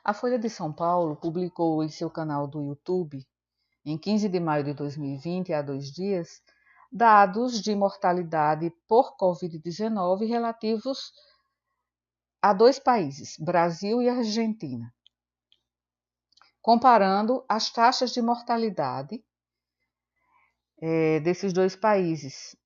A Folha de São Paulo publicou em seu canal do YouTube, em 15 de maio de 2020, há 2 dias, dados de mortalidade por Covid-19 relativos a 2 países, Brasil e Argentina, comparando as taxas de mortalidade desses 2 países.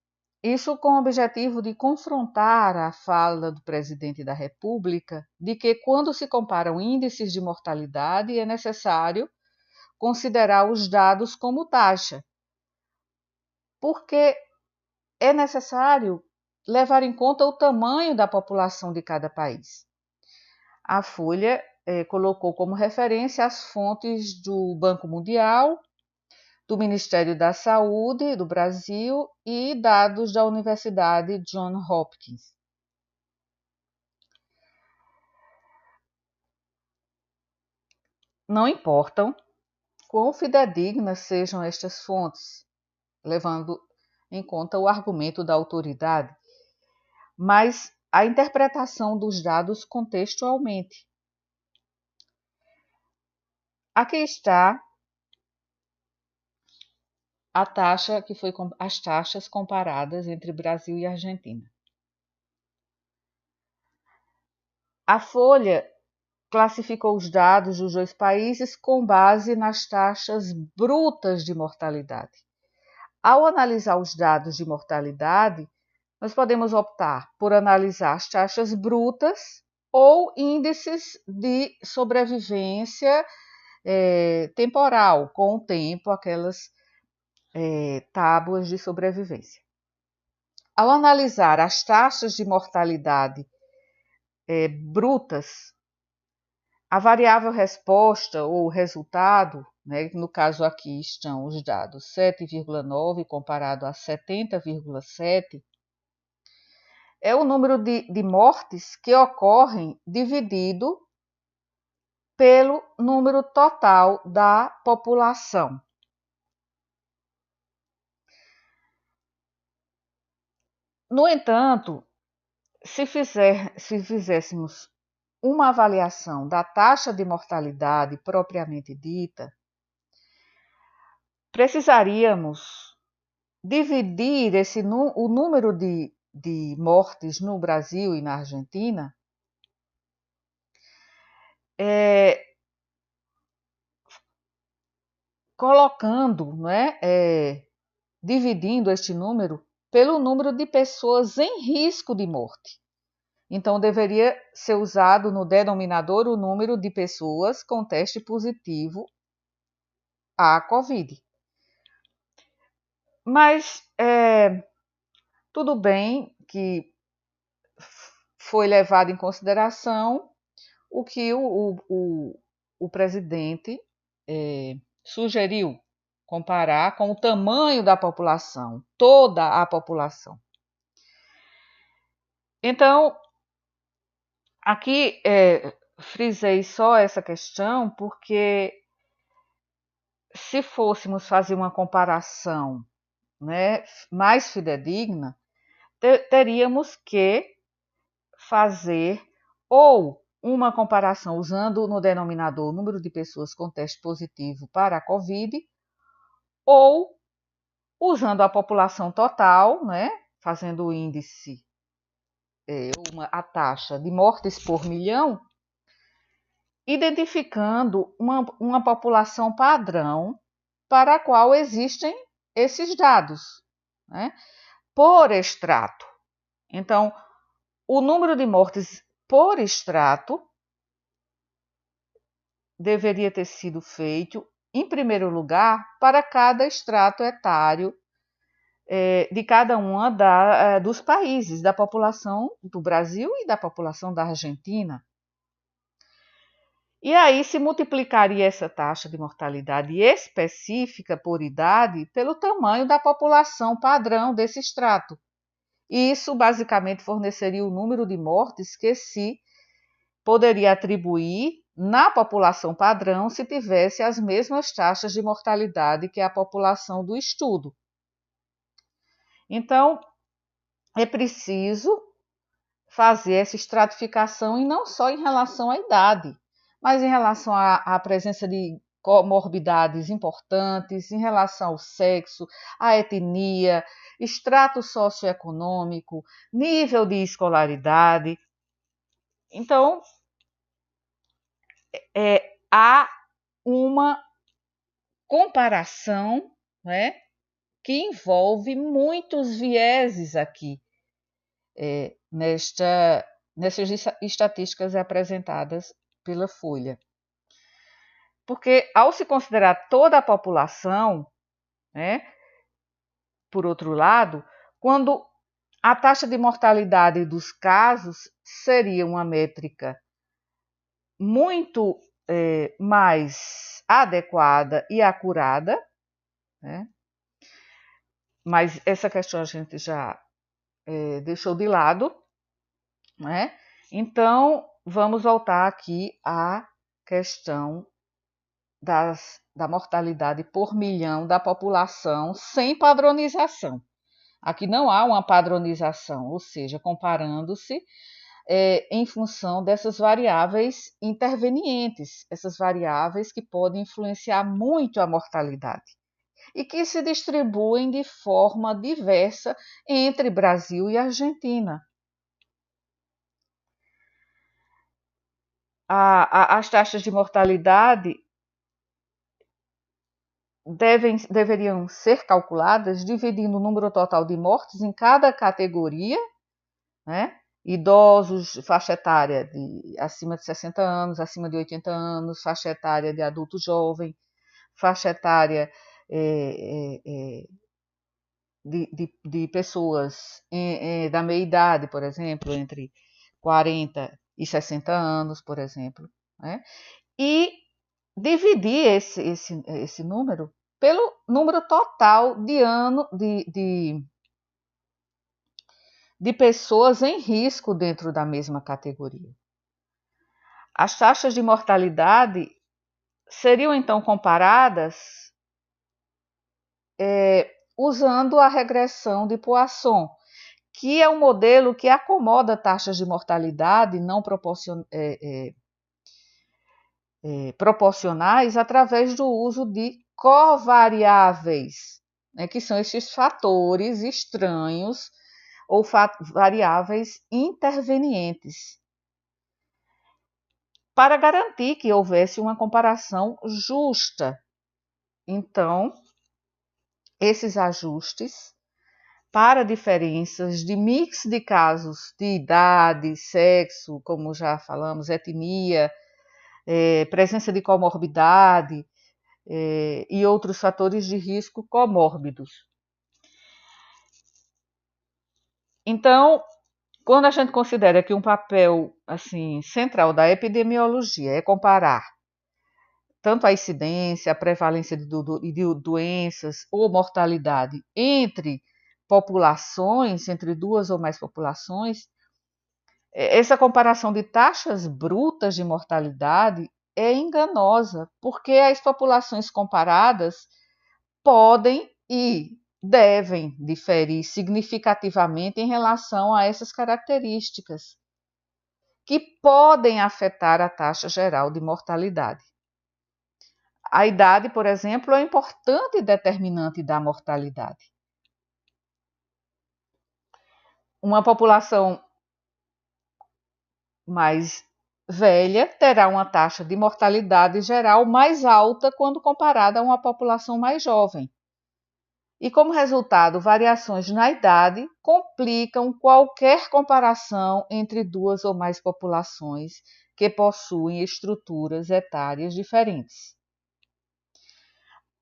Isso com o objetivo de confrontar a fala do presidente da República de que, quando se comparam índices de mortalidade, é necessário considerar os dados como taxa, porque é necessário levar em conta o tamanho da população de cada país. A Folha colocou como referência as fontes do Banco Mundial, do Ministério da Saúde do Brasil e dados da Universidade Johns Hopkins. Não importam quão fidedignas sejam estas fontes, levando em conta o argumento da autoridade, mas a interpretação dos dados contextualmente. Aqui está a taxa que foi as taxas comparadas entre Brasil e Argentina. A Folha classificou os dados dos 2 países com base nas taxas brutas de mortalidade. Ao analisar os dados de mortalidade, nós podemos optar por analisar as taxas brutas ou índices de sobrevivência temporal, com o tempo, aquelas tábuas de sobrevivência. Ao analisar as taxas de mortalidade brutas, a variável resposta ou resultado, no caso aqui estão os dados 7,9 comparado a 70,7, é o número de mortes que ocorrem dividido pelo número total da população. No entanto, se fizéssemos uma avaliação da taxa de mortalidade propriamente dita, precisaríamos dividir o número de mortes no Brasil e na Argentina colocando, dividindo este número pelo número de pessoas em risco de morte. Então, deveria ser usado no denominador o número de pessoas com teste positivo à Covid. Mas tudo bem que foi levado em consideração o que o presidente sugeriu, comparar com o tamanho da população, toda a população. Então, aqui frisei só essa questão porque se fôssemos fazer uma comparação mais fidedigna, teríamos que fazer ou uma comparação usando no denominador o número de pessoas com teste positivo para a Covid, ou usando a população total, fazendo o índice, a taxa de mortes por milhão, identificando uma população padrão para a qual existem esses dados, por extrato. Então, o número de mortes por extrato deveria ter sido feito, em primeiro lugar, para cada extrato etário de cada uma dos países, da população do Brasil e da população da Argentina. E aí se multiplicaria essa taxa de mortalidade específica por idade pelo tamanho da população padrão desse extrato. E isso basicamente forneceria o número de mortes que se poderia atribuir na população padrão se tivesse as mesmas taxas de mortalidade que a população do estudo. Então, é preciso fazer essa estratificação e não só em relação à idade, mas em relação à presença de comorbidades importantes, em relação ao sexo, à etnia, extrato socioeconômico, nível de escolaridade. Então, há uma comparação, né, que envolve muitos vieses aqui nessas estatísticas apresentadas pela Folha. Porque, ao se considerar toda a população, né, por outro lado, quando a taxa de mortalidade dos casos seria uma métrica muito mais adequada e acurada, né? Mas essa questão a gente já deixou de lado, né? Então, vamos voltar aqui à questão da mortalidade por milhão da população sem padronização. Aqui não há uma padronização, ou seja, comparando-se em função dessas variáveis intervenientes, essas variáveis que podem influenciar muito a mortalidade e que se distribuem de forma diversa entre Brasil e Argentina. As taxas de mortalidade deveriam ser calculadas dividindo o número total de mortes em cada categoria, né? Idosos, faixa etária acima de 60 anos, acima de 80 anos, faixa etária de adulto jovem, faixa etária de pessoas da meia-idade, por exemplo, entre 40 e 60 anos, por exemplo, né? E dividir esse número pelo número total de pessoas em risco dentro da mesma categoria. As taxas de mortalidade seriam então comparadas usando a regressão de Poisson, que é um modelo que acomoda taxas de mortalidade não proporcionais através do uso de covariáveis, né, que são esses fatores estranhos ou variáveis intervenientes, para garantir que houvesse uma comparação justa. Então, esses ajustes para diferenças de mix de casos de idade, sexo, como já falamos, etnia, presença de comorbidade e outros fatores de risco comórbidos. Então, quando a gente considera que um papel assim central da epidemiologia é comparar tanto a incidência, a prevalência de doenças ou mortalidade entre populações, entre duas ou mais populações, essa comparação de taxas brutas de mortalidade é enganosa, porque as populações comparadas podem e devem diferir significativamente em relação a essas características, que podem afetar a taxa geral de mortalidade. A idade, por exemplo, é um importante determinante da mortalidade. Uma população mais velha terá uma taxa de mortalidade geral mais alta quando comparada a uma população mais jovem. E, como resultado, variações na idade complicam qualquer comparação entre duas ou mais populações que possuem estruturas etárias diferentes.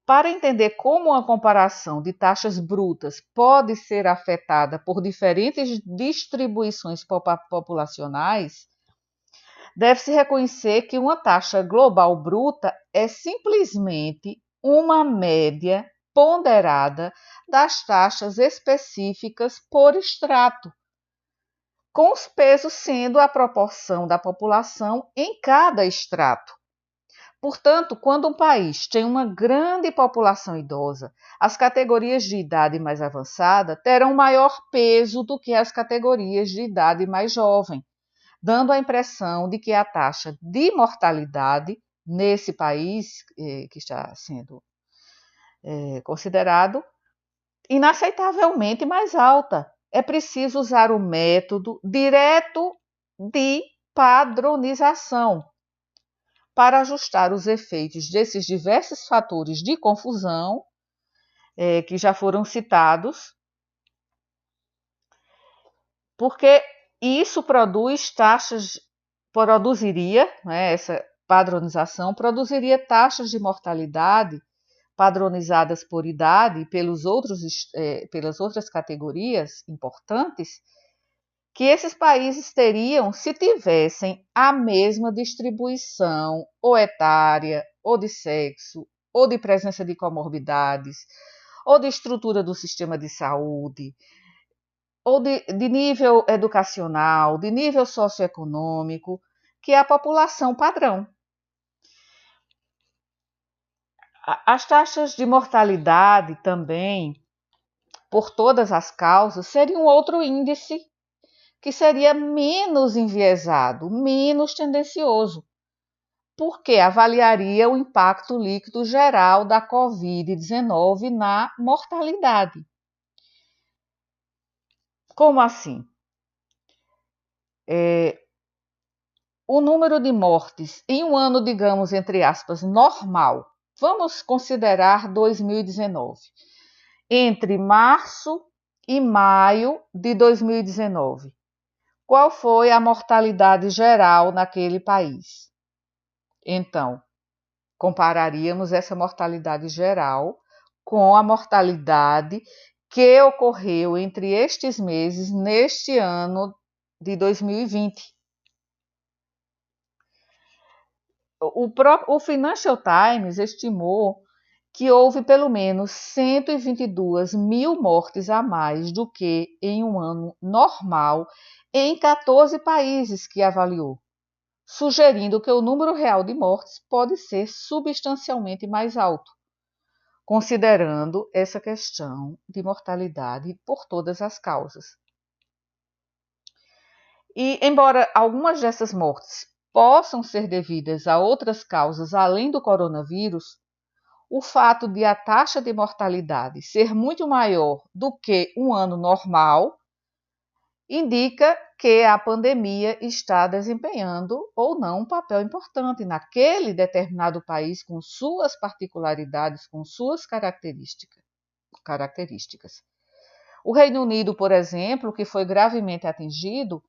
Para entender como uma comparação de taxas brutas pode ser afetada por diferentes distribuições populacionais, deve-se reconhecer que uma taxa global bruta é simplesmente uma média ponderada das taxas específicas por extrato, com os pesos sendo a proporção da população em cada extrato. Portanto, quando um país tem uma grande população idosa, as categorias de idade mais avançada terão maior peso do que as categorias de idade mais jovem, dando a impressão de que a taxa de mortalidade nesse país, que está sendo considerado inaceitavelmente mais alta. É preciso usar o método direto de padronização para ajustar os efeitos desses diversos fatores de confusão que já foram citados, porque isso produziria, né, essa padronização produziria taxas de mortalidade padronizadas por idade e pelas outras categorias importantes que esses países teriam se tivessem a mesma distribuição ou etária, ou de sexo, ou de presença de comorbidades, ou de estrutura do sistema de saúde, ou de nível educacional, de nível socioeconômico, que é a população padrão. As taxas de mortalidade também, por todas as causas, seriam outro índice que seria menos enviesado, menos tendencioso, porque avaliaria o impacto líquido geral da Covid-19 na mortalidade. Como assim? O número de mortes em um ano, digamos, entre aspas, normal, vamos considerar 2019, entre março e maio de 2019. Qual foi a mortalidade geral naquele país? Então, compararíamos essa mortalidade geral com a mortalidade que ocorreu entre estes meses neste ano de 2020. O Financial Times estimou que houve pelo menos 122 mil mortes a mais do que em um ano normal em 14 países que avaliou, sugerindo que o número real de mortes pode ser substancialmente mais alto, considerando essa questão de mortalidade por todas as causas. E, embora algumas dessas mortes possam ser devidas a outras causas além do coronavírus, o fato de a taxa de mortalidade ser muito maior do que um ano normal indica que a pandemia está desempenhando ou não um papel importante naquele determinado país com suas particularidades, com suas características. O Reino Unido, por exemplo, que foi gravemente atingido,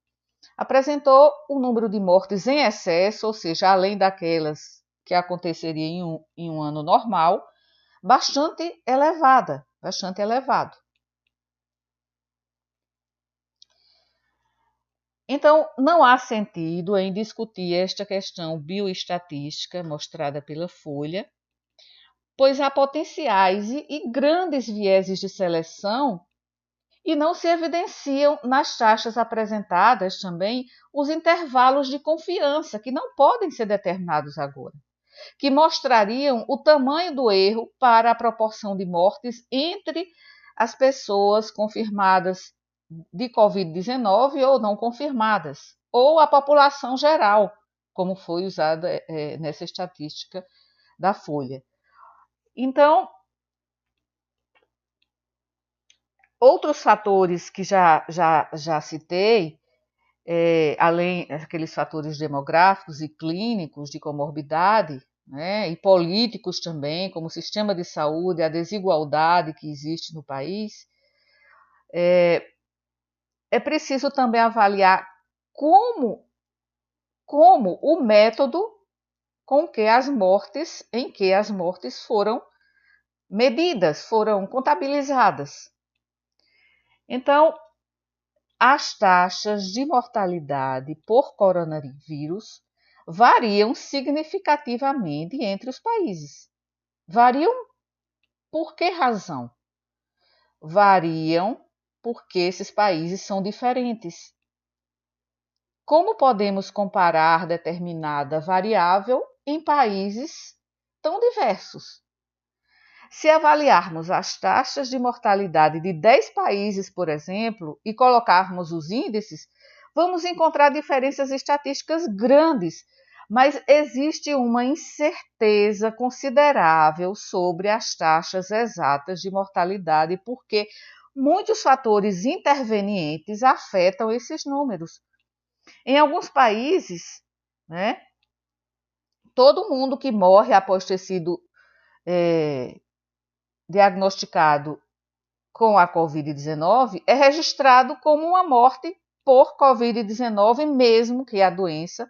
apresentou um número de mortes em excesso, ou seja, além daquelas que aconteceriam em um ano normal, bastante elevado. Então, não há sentido em discutir esta questão bioestatística mostrada pela Folha, pois há potenciais e grandes vieses de seleção e não se evidenciam nas taxas apresentadas também os intervalos de confiança que não podem ser determinados agora, que mostrariam o tamanho do erro para a proporção de mortes entre as pessoas confirmadas de Covid-19 ou não confirmadas, ou a população geral, como foi usada nessa estatística da Folha. Então, outros fatores que já citei, além daqueles fatores demográficos e clínicos de comorbidade, né, e políticos também, como o sistema de saúde, a desigualdade que existe no país, é preciso também avaliar como o método em que as mortes foram medidas, foram contabilizadas. Então, as taxas de mortalidade por coronavírus variam significativamente entre os países. Variam por que razão? Variam porque esses países são diferentes. Como podemos comparar determinada variável em países tão diversos? Se avaliarmos as taxas de mortalidade de 10 países, por exemplo, e colocarmos os índices, vamos encontrar diferenças estatísticas grandes, mas existe uma incerteza considerável sobre as taxas exatas de mortalidade, porque muitos fatores intervenientes afetam esses números. Em alguns países, né, todo mundo que morre após ter sido diagnosticado com a Covid-19 é registrado como uma morte por Covid-19, mesmo que a doença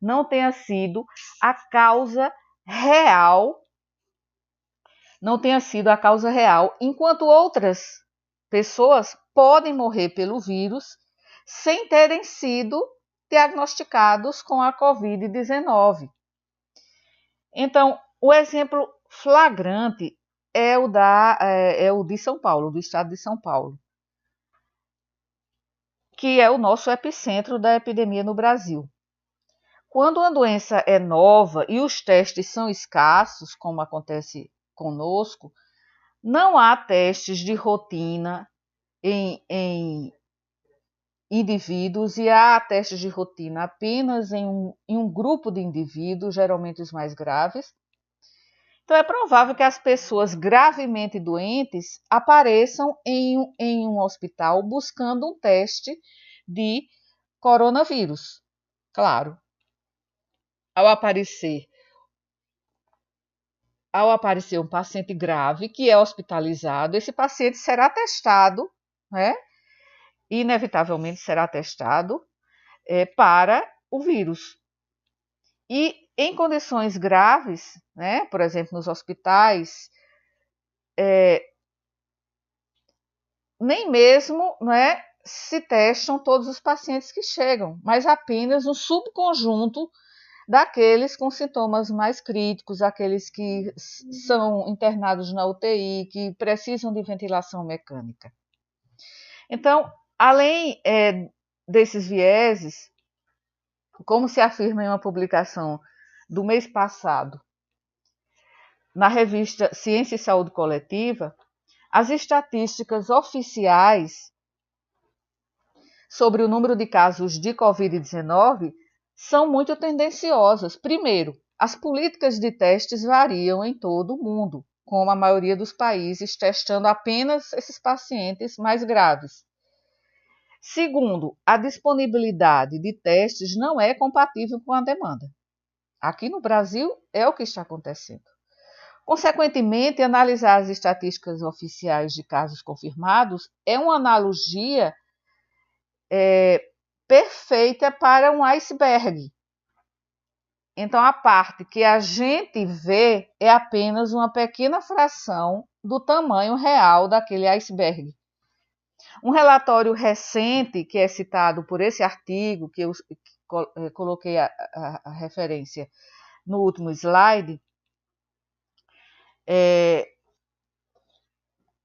não tenha sido a causa real, enquanto outras pessoas podem morrer pelo vírus sem terem sido diagnosticados com a Covid-19. Então, o exemplo flagrante é o de São Paulo, do estado de São Paulo, que é o nosso epicentro da epidemia no Brasil. Quando uma doença é nova e os testes são escassos, como acontece conosco, não há testes de rotina em indivíduos e há testes de rotina apenas em um grupo de indivíduos, geralmente os mais graves. Então, é provável que as pessoas gravemente doentes apareçam em um hospital buscando um teste de coronavírus. Claro, ao aparecer um paciente grave que é hospitalizado, esse paciente será testado, né? Inevitavelmente será testado para o vírus. E em condições graves, né, por exemplo, nos hospitais, nem mesmo, né, se testam todos os pacientes que chegam, mas apenas um subconjunto daqueles com sintomas mais críticos, aqueles que são internados na UTI, que precisam de ventilação mecânica. Então, além desses vieses, como se afirma em uma publicação do mês passado, na revista Ciência e Saúde Coletiva, as estatísticas oficiais sobre o número de casos de Covid-19 são muito tendenciosas. Primeiro, as políticas de testes variam em todo o mundo, como a maioria dos países testando apenas esses pacientes mais graves. Segundo, a disponibilidade de testes não é compatível com a demanda. Aqui no Brasil é o que está acontecendo. Consequentemente, analisar as estatísticas oficiais de casos confirmados é uma analogia perfeita para um iceberg. Então, a parte que a gente vê é apenas uma pequena fração do tamanho real daquele iceberg. Um relatório recente, que é citado por esse artigo, que eu coloquei a referência no último slide,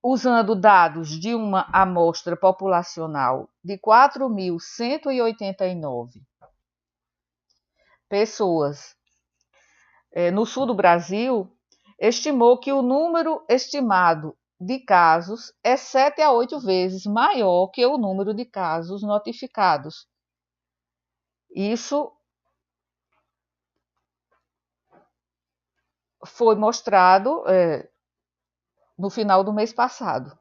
usando dados de uma amostra populacional de 4.189 pessoas no sul do Brasil, estimou que o número estimado de casos é 7 a 8 vezes maior que o número de casos notificados. Isso foi mostrado no final do mês passado.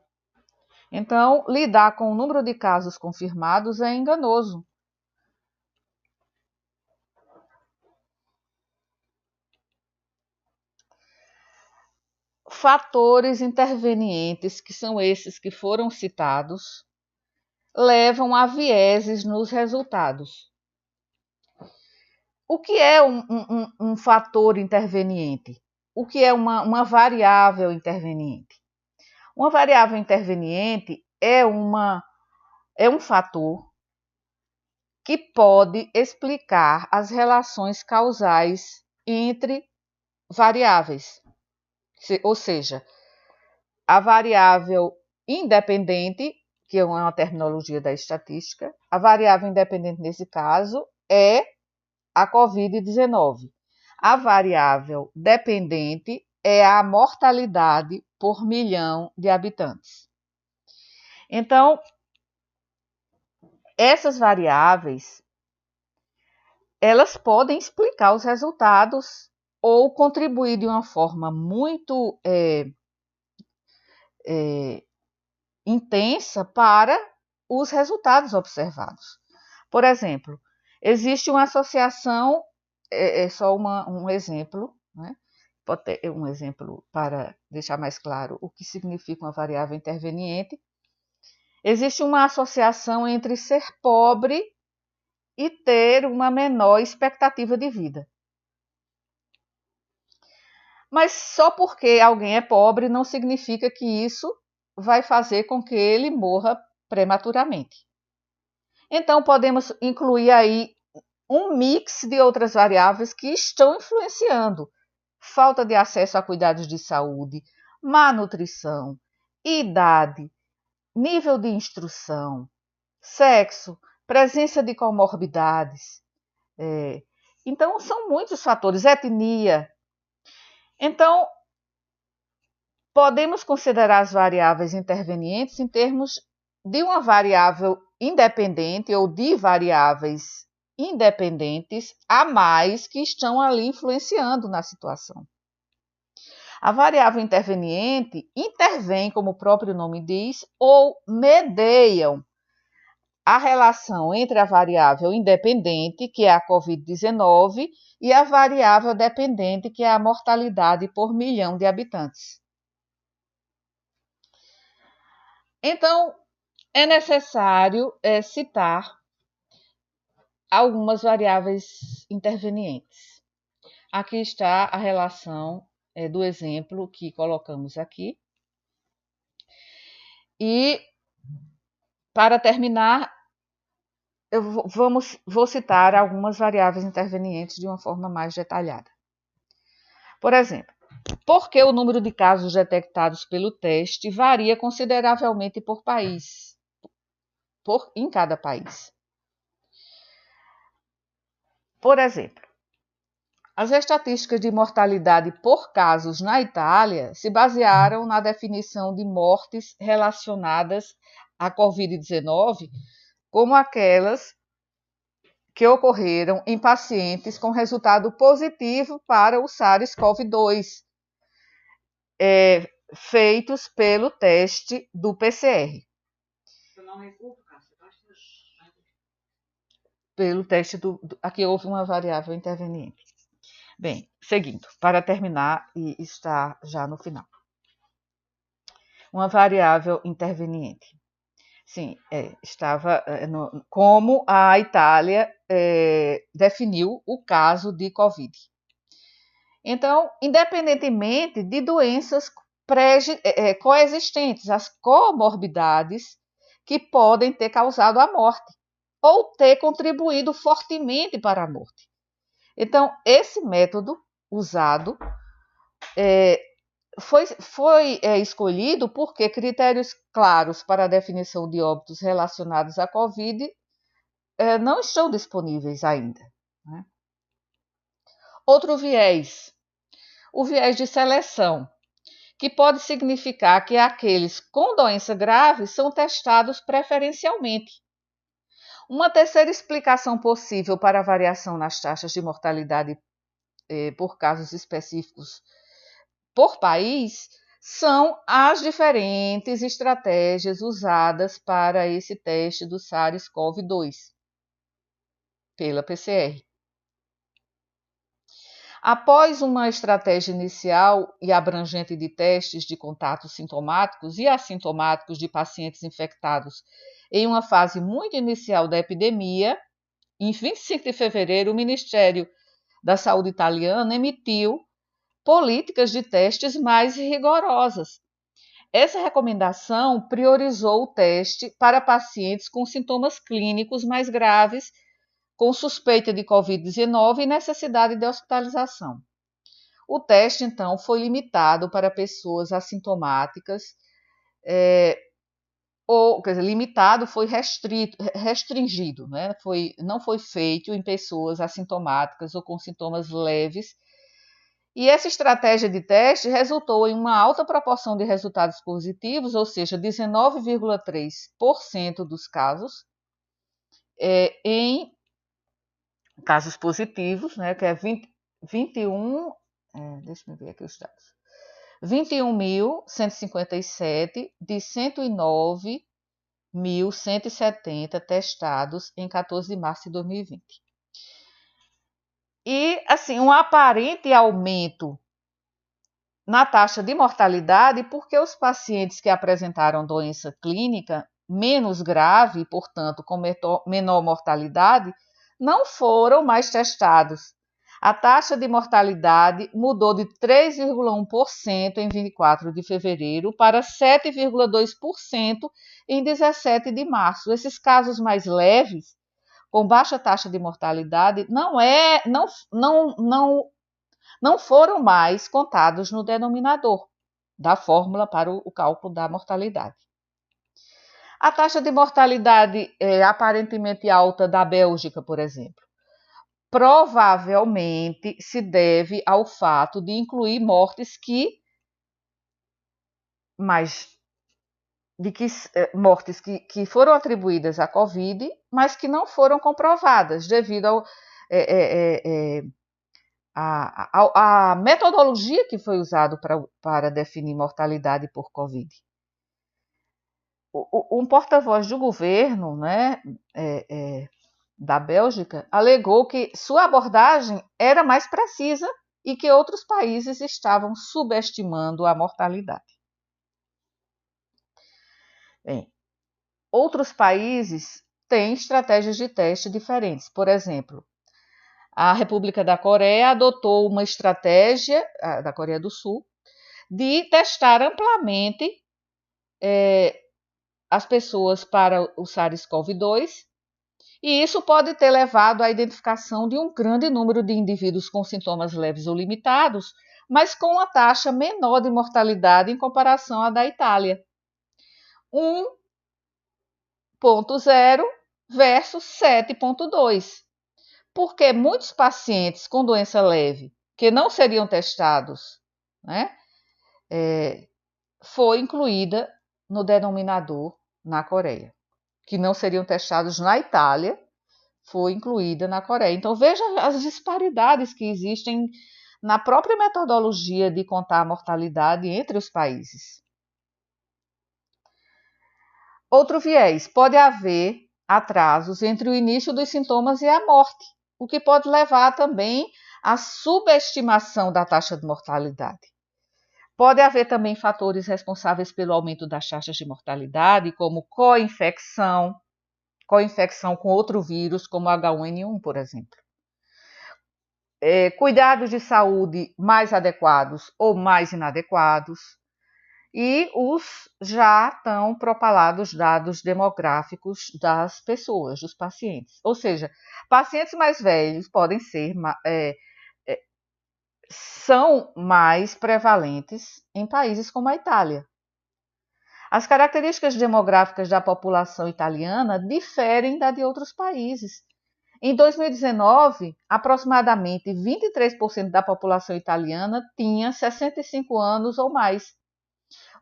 Então, lidar com o número de casos confirmados é enganoso. Fatores intervenientes, que são esses que foram citados, levam a vieses nos resultados. O que é um fator interveniente? O que é uma variável interveniente? Uma variável interveniente é um fator que pode explicar as relações causais entre variáveis. Ou seja, a variável independente, que é uma terminologia da estatística, a variável independente nesse caso é a Covid-19. A variável dependente é a mortalidade por milhão de habitantes. Então, essas variáveis, elas podem explicar os resultados ou contribuir de uma forma muito intensa para os resultados observados. Por exemplo, existe uma associação, só um exemplo, né? Pode ter um exemplo para deixar mais claro o que significa uma variável interveniente. Existe uma associação entre ser pobre e ter uma menor expectativa de vida. Mas só porque alguém é pobre não significa que isso vai fazer com que ele morra prematuramente. Então, podemos incluir aí um mix de outras variáveis que estão influenciando. Falta de acesso a cuidados de saúde, má nutrição, idade, nível de instrução, sexo, presença de comorbidades. Então, são muitos fatores, etnia. Então, podemos considerar as variáveis intervenientes em termos de uma variável independente ou de variáveis independentes a mais que estão ali influenciando na situação. A variável interveniente intervém, como o próprio nome diz, ou mediam a relação entre a variável independente, que é a Covid-19, e a variável dependente, que é a mortalidade por milhão de habitantes. Então, é necessário citar algumas variáveis intervenientes. Aqui está a relação do exemplo que colocamos aqui. E, para terminar, vou citar algumas variáveis intervenientes de uma forma mais detalhada. Por exemplo, por que o número de casos detectados pelo teste varia consideravelmente por país, em cada país? Por exemplo, as estatísticas de mortalidade por casos na Itália se basearam na definição de mortes relacionadas à Covid-19 como aquelas que ocorreram em pacientes com resultado positivo para o SARS-CoV-2, feitos pelo teste do PCR. Pelo teste aqui houve uma variável interveniente. Bem, seguindo, para terminar e estar já no final. Uma variável interveniente. Sim, estava como a Itália definiu o caso de Covid. Então, independentemente de doenças coexistentes, as comorbidades que podem ter causado a morte ou ter contribuído fortemente para a morte. Então, esse método usado foi escolhido porque critérios claros para a definição de óbitos relacionados à Covid não estão disponíveis ainda. Né? Outro viés, o viés de seleção, que pode significar que aqueles com doença grave são testados preferencialmente. Uma terceira explicação possível para a variação nas taxas de mortalidade por casos específicos por país são as diferentes estratégias usadas para esse teste do SARS-CoV-2 pela PCR. Após uma estratégia inicial e abrangente de testes de contatos sintomáticos e assintomáticos de pacientes infectados em uma fase muito inicial da epidemia, em 25 de fevereiro, o Ministério da Saúde italiano emitiu políticas de testes mais rigorosas. Essa recomendação priorizou o teste para pacientes com sintomas clínicos mais graves, com suspeita de Covid-19 e necessidade de hospitalização. O teste, então, foi limitado para pessoas assintomáticas, limitado foi restringido, né? Não foi feito em pessoas assintomáticas ou com sintomas leves. E essa estratégia de teste resultou em uma alta proporção de resultados positivos, ou seja, 19,3% dos casos, em casos positivos, né, que é 21, deixa eu ver aqui os dados, 21.157 de 109.170 testados em 14 de março de 2020. E, assim, um aparente aumento na taxa de mortalidade porque os pacientes que apresentaram doença clínica menos grave, portanto, com menor mortalidade, não foram mais testados. A taxa de mortalidade mudou de 3,1% em 24 de fevereiro para 7,2% em 17 de março. Esses casos mais leves, com baixa taxa de mortalidade, não foram mais contados no denominador da fórmula para o cálculo da mortalidade. A taxa de mortalidade aparentemente alta da Bélgica, por exemplo, provavelmente se deve ao fato de incluir mortes que foram atribuídas à Covid, mas que não foram comprovadas devido à metodologia que foi usada para definir mortalidade por Covid. Um porta-voz do governo, né, da Bélgica, alegou que sua abordagem era mais precisa e que outros países estavam subestimando a mortalidade. Bem, outros países têm estratégias de teste diferentes. Por exemplo, a República da Coreia adotou uma estratégia, da Coreia do Sul, de testar amplamente as pessoas para o SARS-CoV-2, e isso pode ter levado à identificação de um grande número de indivíduos com sintomas leves ou limitados, mas com uma taxa menor de mortalidade em comparação à da Itália. 1,0 versus 7,2. Porque muitos pacientes com doença leve que não seriam testados, né, foi incluída no denominador na Coreia, que não seriam testados na Itália, foi incluída na Coreia. Então, veja as disparidades que existem na própria metodologia de contar a mortalidade entre os países. Outro viés, pode haver atrasos entre o início dos sintomas e a morte, o que pode levar também à subestimação da taxa de mortalidade. Pode haver também fatores responsáveis pelo aumento das taxas de mortalidade, como co-infecção com outro vírus, como H1N1, por exemplo. Cuidados de saúde mais adequados ou mais inadequados, e os já tão propalados dados demográficos das pessoas, dos pacientes. Ou seja, pacientes mais velhos são mais prevalentes em países como a Itália. As características demográficas da população italiana diferem da de outros países. Em 2019, aproximadamente 23% da população italiana tinha 65 anos ou mais.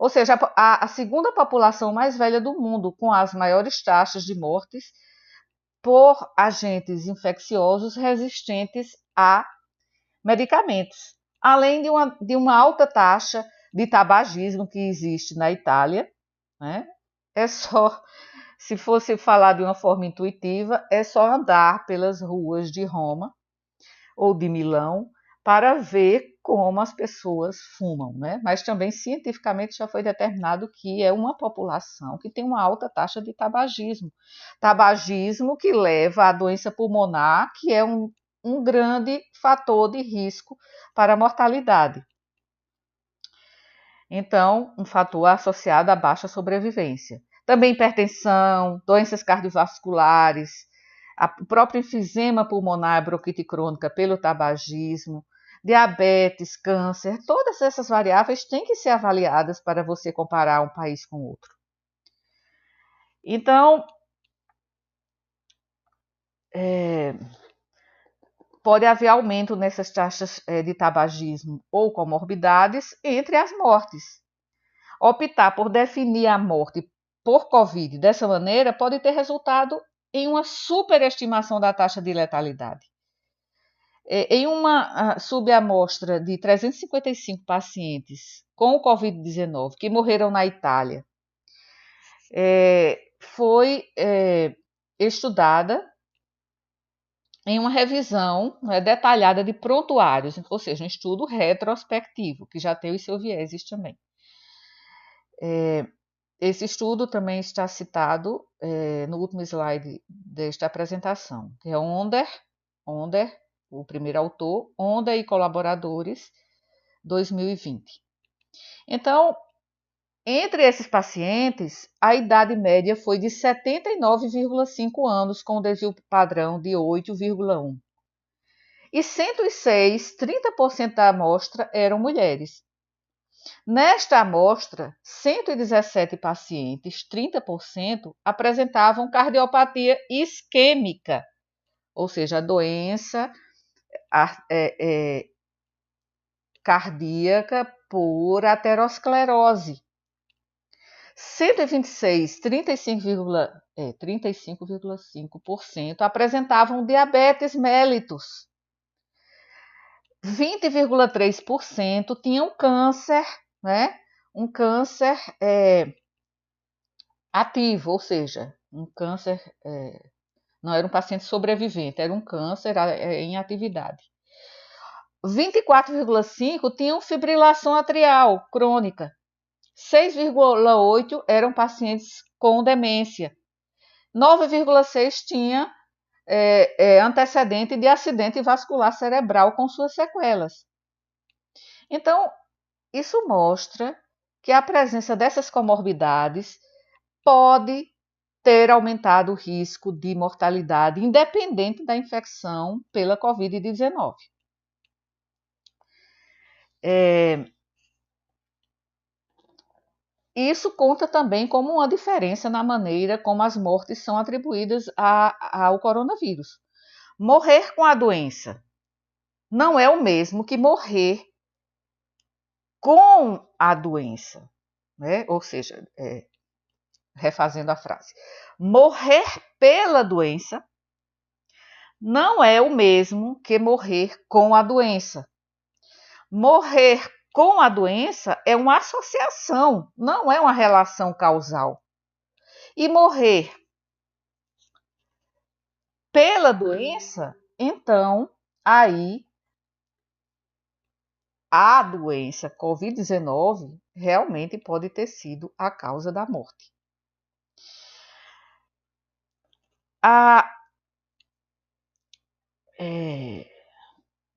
Ou seja, a segunda população mais velha do mundo, com as maiores taxas de mortes por agentes infecciosos resistentes a medicamentos, além de uma alta taxa de tabagismo que existe na Itália, né? Se fosse falar de uma forma intuitiva, é só andar pelas ruas de Roma ou de Milão para ver como as pessoas fumam, né? Mas também cientificamente já foi determinado que é uma população que tem uma alta taxa de tabagismo. Tabagismo que leva à doença pulmonar, que é um grande fator de risco para a mortalidade. Então, um fator associado à baixa sobrevivência. Também hipertensão, doenças cardiovasculares, o próprio enfisema pulmonar, bronquite crônica pelo tabagismo, diabetes, câncer, todas essas variáveis têm que ser avaliadas para você comparar um país com outro. Então, pode haver aumento nessas taxas de tabagismo ou comorbidades entre as mortes. Optar por definir a morte por Covid dessa maneira pode ter resultado em uma superestimação da taxa de letalidade. Em uma subamostra de 355 pacientes com o Covid-19 que morreram na Itália, foi estudada em uma revisão detalhada de prontuários, ou seja, um estudo retrospectivo, que já tem os seus vieses também. Esse estudo também está citado no último slide desta apresentação, que é Onder, o primeiro autor, Onder e colaboradores, 2020. Então, entre esses pacientes, a idade média foi de 79,5 anos, com um desvio padrão de 8,1. E 106, 30% da amostra eram mulheres. Nesta amostra, 117 pacientes, 30%, apresentavam cardiopatia isquêmica, ou seja, a doença cardíaca por aterosclerose. 126, 35,5% apresentavam diabetes mellitus. 20,3% tinham câncer, né? Um câncer ativo, ou seja, um câncer, não era um paciente sobrevivente, era um câncer em atividade. 24,5% tinham fibrilação atrial crônica. 6,8% eram pacientes com demência. 9,6% tinha antecedente de acidente vascular cerebral com suas sequelas. Então, isso mostra que a presença dessas comorbidades pode ter aumentado o risco de mortalidade, independente da infecção pela Covid-19. Isso conta também como uma diferença na maneira como as mortes são atribuídas ao coronavírus. Morrer com a doença não é o mesmo que morrer com a doença, né? Ou seja, refazendo a frase, morrer pela doença não é o mesmo que morrer com a doença. Morrer com a doença é uma associação, não é uma relação causal. E morrer pela doença, então, aí a doença Covid-19 realmente pode ter sido a causa da morte.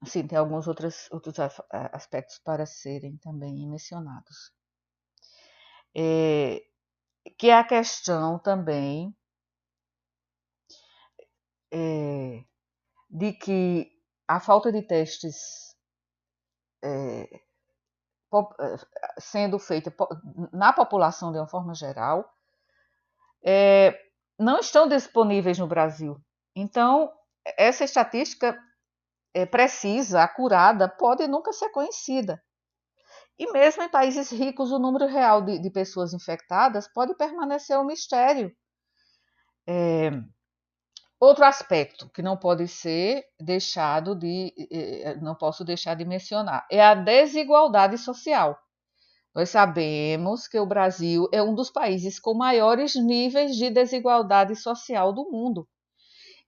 Assim, tem alguns outros aspectos para serem também mencionados. Que é a questão também de que a falta de testes sendo feita na população de uma forma geral não estão disponíveis no Brasil. Então, essa estatística precisa, acurada, pode nunca ser conhecida. E mesmo em países ricos, o número real de pessoas infectadas pode permanecer um mistério. Outro aspecto que não pode ser deixado não posso deixar de mencionar, é a desigualdade social. Nós sabemos que o Brasil é um dos países com maiores níveis de desigualdade social do mundo.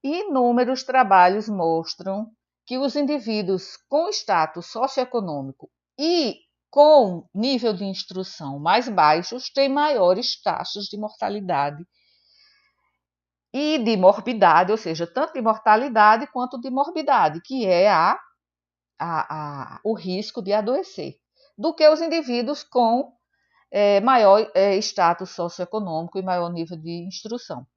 E inúmeros trabalhos mostram que os indivíduos com status socioeconômico e com nível de instrução mais baixos têm maiores taxas de mortalidade e de morbidade, ou seja, tanto de mortalidade quanto de morbidade, que é o risco de adoecer, do que os indivíduos com maior status socioeconômico e maior nível de instrução.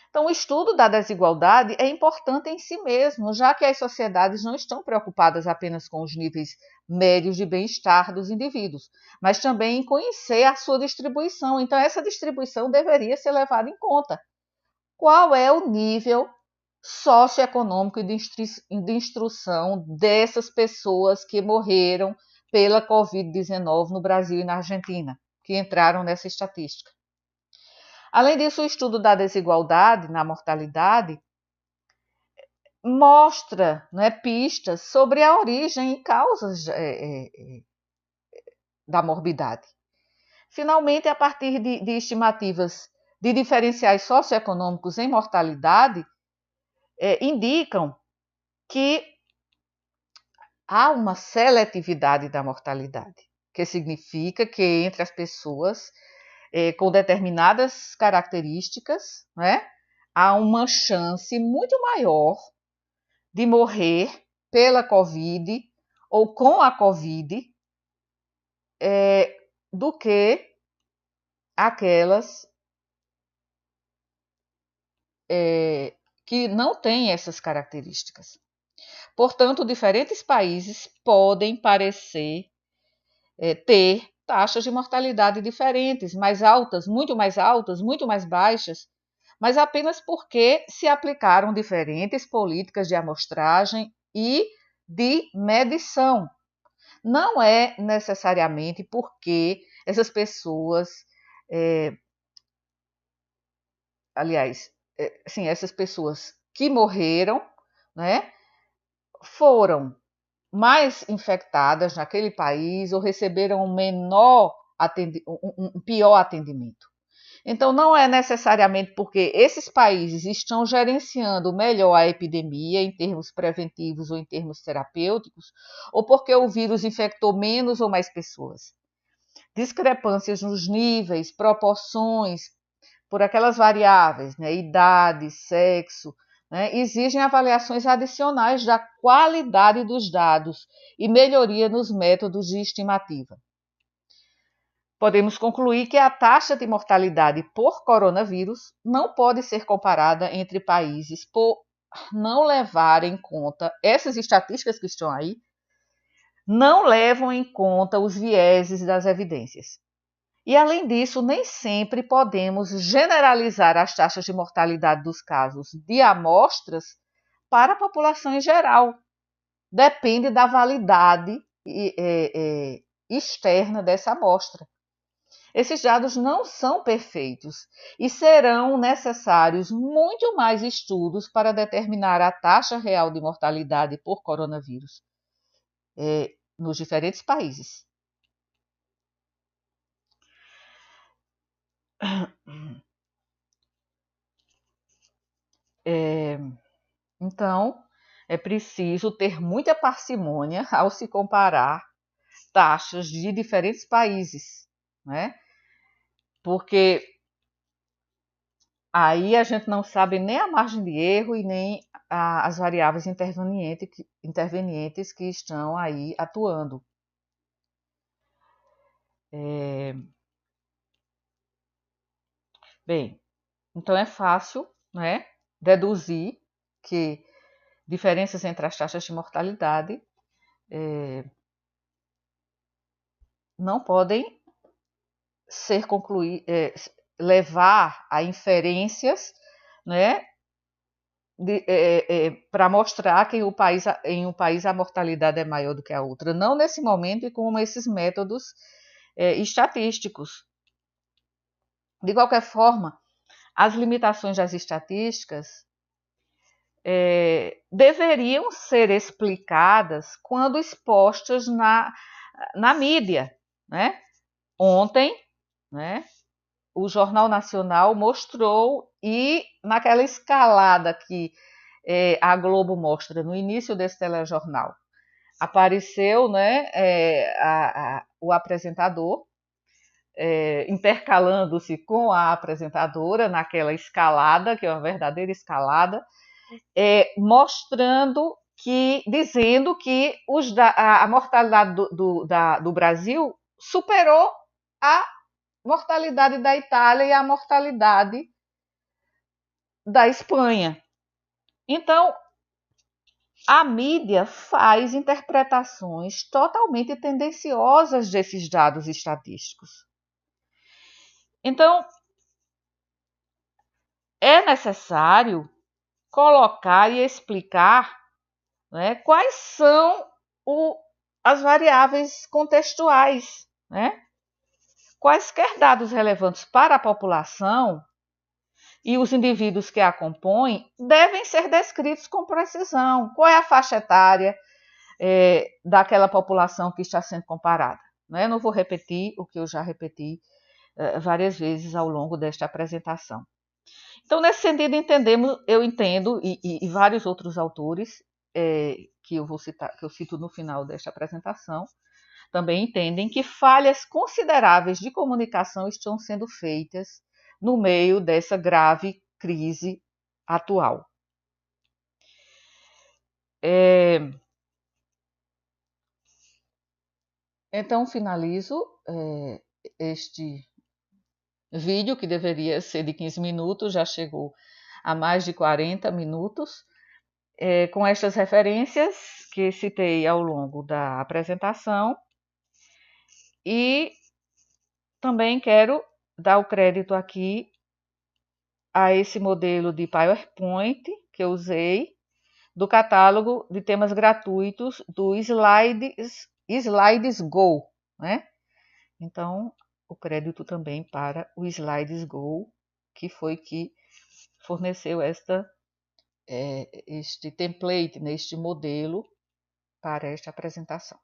Então, o estudo da desigualdade é importante em si mesmo, já que as sociedades não estão preocupadas apenas com os níveis médios de bem-estar dos indivíduos, mas também em conhecer a sua distribuição. Então, essa distribuição deveria ser levada em conta. Qual é o nível socioeconômico e de instrução dessas pessoas que morreram pela Covid-19 no Brasil e na Argentina, que entraram nessa estatística? Além disso, o estudo da desigualdade na mortalidade mostra, né, pistas sobre a origem e causas da morbidade. Finalmente, a partir de estimativas de diferenciais socioeconômicos em mortalidade, indicam que há uma seletividade da mortalidade, que significa que entre as pessoas com determinadas características, né, há uma chance muito maior de morrer pela Covid ou com a Covid do que aquelas que não têm essas características. Portanto, diferentes países podem parecer ter taxas de mortalidade diferentes, mais altas, muito mais baixas, mas apenas porque se aplicaram diferentes políticas de amostragem e de medição. Não é necessariamente porque essas pessoas, essas pessoas que morreram, né, foram mais infectadas naquele país ou receberam um pior atendimento. Então, não é necessariamente porque esses países estão gerenciando melhor a epidemia em termos preventivos ou em termos terapêuticos, ou porque o vírus infectou menos ou mais pessoas. Discrepâncias nos níveis, proporções, por aquelas variáveis, né, idade, sexo, né, exigem avaliações adicionais da qualidade dos dados e melhoria nos métodos de estimativa. Podemos concluir que a taxa de mortalidade por coronavírus não pode ser comparada entre países por não levar em conta essas estatísticas que estão aí, não levam em conta os vieses das evidências. E, além disso, nem sempre podemos generalizar as taxas de mortalidade dos casos de amostras para a população em geral. Depende da validade externa dessa amostra. Esses dados não são perfeitos e serão necessários muito mais estudos para determinar a taxa real de mortalidade por coronavírus nos diferentes países. Então, é preciso ter muita parcimônia ao se comparar taxas de diferentes países, né? Porque aí a gente não sabe nem a margem de erro e nem as variáveis intervenientes que estão aí atuando. Bem, então é fácil, né, deduzir que diferenças entre as taxas de mortalidade não podem ser levar a inferências, né, para mostrar que em um país a mortalidade é maior do que a outra. Não nesse momento e com esses métodos estatísticos. De qualquer forma, as limitações das estatísticas deveriam ser explicadas quando expostas na mídia, né? Ontem, né, o Jornal Nacional mostrou, e naquela escalada que a Globo mostra no início desse telejornal, apareceu, né, o apresentador intercalando-se com a apresentadora naquela escalada, que é uma verdadeira escalada, dizendo que a mortalidade do Brasil superou a mortalidade da Itália e a mortalidade da Espanha. Então, a mídia faz interpretações totalmente tendenciosas desses dados estatísticos. Então, é necessário colocar e explicar, né, quais são as variáveis contextuais, né? Quaisquer dados relevantes para a população e os indivíduos que a compõem devem ser descritos com precisão. Qual é a faixa etária daquela população que está sendo comparada? Né? Não vou repetir o que eu já repeti várias vezes ao longo desta apresentação. Então, nesse sentido, eu entendo, e vários outros autores que eu vou citar, que eu cito no final desta apresentação, também entendem que falhas consideráveis de comunicação estão sendo feitas no meio dessa grave crise atual. Então, finalizo este vídeo, que deveria ser de 15 minutos, já chegou a mais de 40 minutos, com estas referências que citei ao longo da apresentação. E também quero dar o crédito aqui a esse modelo de PowerPoint que eu usei, do catálogo de temas gratuitos do Slides Go, né? Então, o crédito também para o Slides Go, que foi que forneceu este template, neste modelo, para esta apresentação.